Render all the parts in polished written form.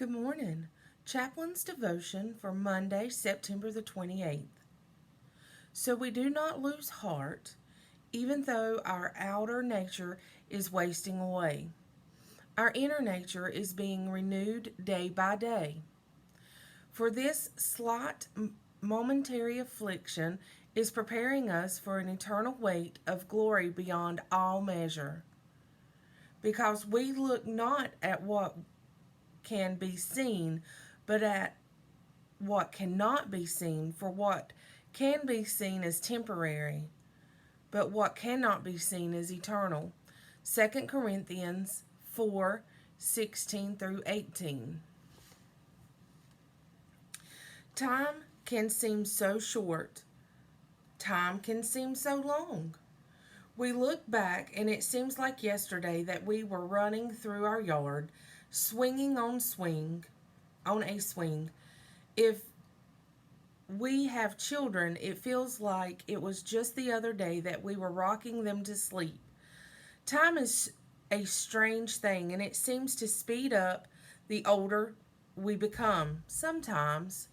Good morning. Chaplain's devotion for Monday, September the 28th. So we do not lose heart, even though our outer nature is wasting away. Our inner nature is being renewed day by day. For this slight momentary affliction is preparing us for an eternal weight of glory beyond all measure. Because we look not at what can be seen, but at what cannot be seen. For what can be seen is temporary, but what cannot be seen is eternal. 2 Corinthians 4:16 through 18. Time can seem so short. Time can seem so long. We look back and it seems like yesterday that we were running through our yard, swinging on a swing. If we have children, it feels like it was just the other day that we were rocking them to sleep. Time is a strange thing, and it seems to speed up the older we become sometimes.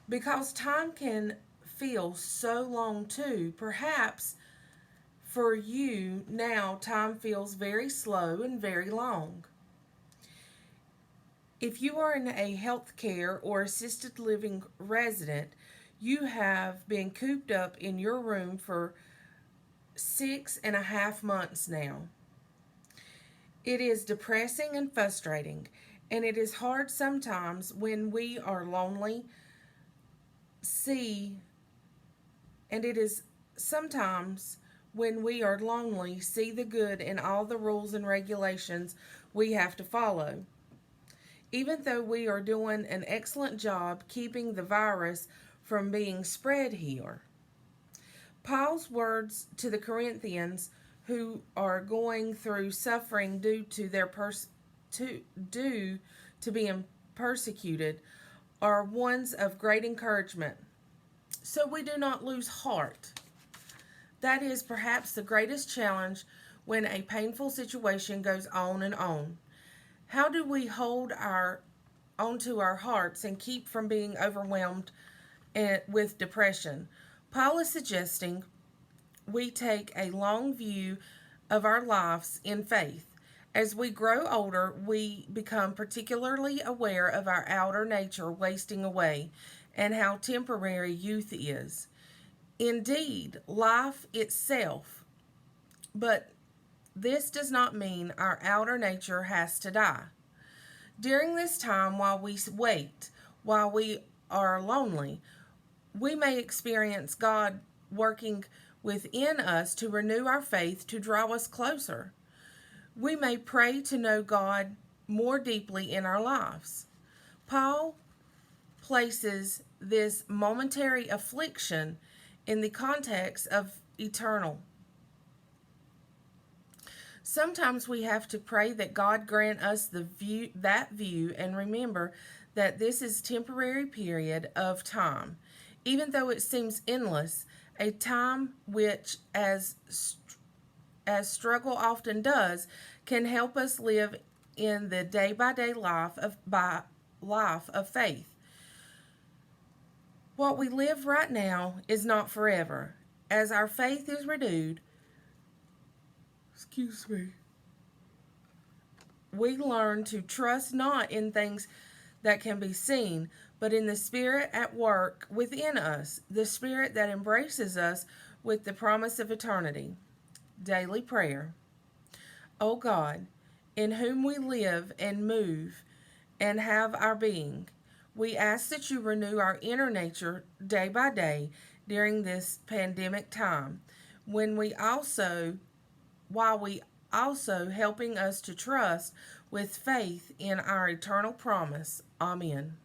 Because time can feel so long too. Perhaps for you now, time feels very slow and very long. If you are in a healthcare or assisted living resident, you have been cooped up in your room for 6.5 months now. It is depressing and frustrating, and it is hard sometimes when we are lonely. It is sometimes when we are lonely, see the good in all the rules and regulations we have to follow. Even though we are doing an excellent job keeping the virus from being spread here. Paul's words to the Corinthians who are going through suffering due to being persecuted are ones of great encouragement. So we do not lose heart. That is perhaps the greatest challenge when a painful situation goes on and on. How do we hold onto our hearts and keep from being overwhelmed with depression? Paul is suggesting we take a long view of our lives in faith. As we grow older, we become particularly aware of our outer nature wasting away and how temporary youth is. Indeed, life itself, but this does not mean our outer nature has to die. During this time, while we wait, while we are lonely, we may experience God working within us to renew our faith, to draw us closer. We may pray to know God more deeply in our lives. Paul places this momentary affliction in the context of eternal. Sometimes we have to pray that God grant us that view and remember that this is a temporary period of time, even though it seems endless, a time which, as struggle often does, can help us live in the day-by-day life of faith. What we live right now is not forever. As our faith is renewed, we learn to trust not in things that can be seen, but in the Spirit at work within us, the Spirit that embraces us with the promise of eternity. Daily prayer. O God, in whom we live and move and have our being, we ask that you renew our inner nature day by day during this pandemic time, while we also helping us to trust with faith in our eternal promise. Amen.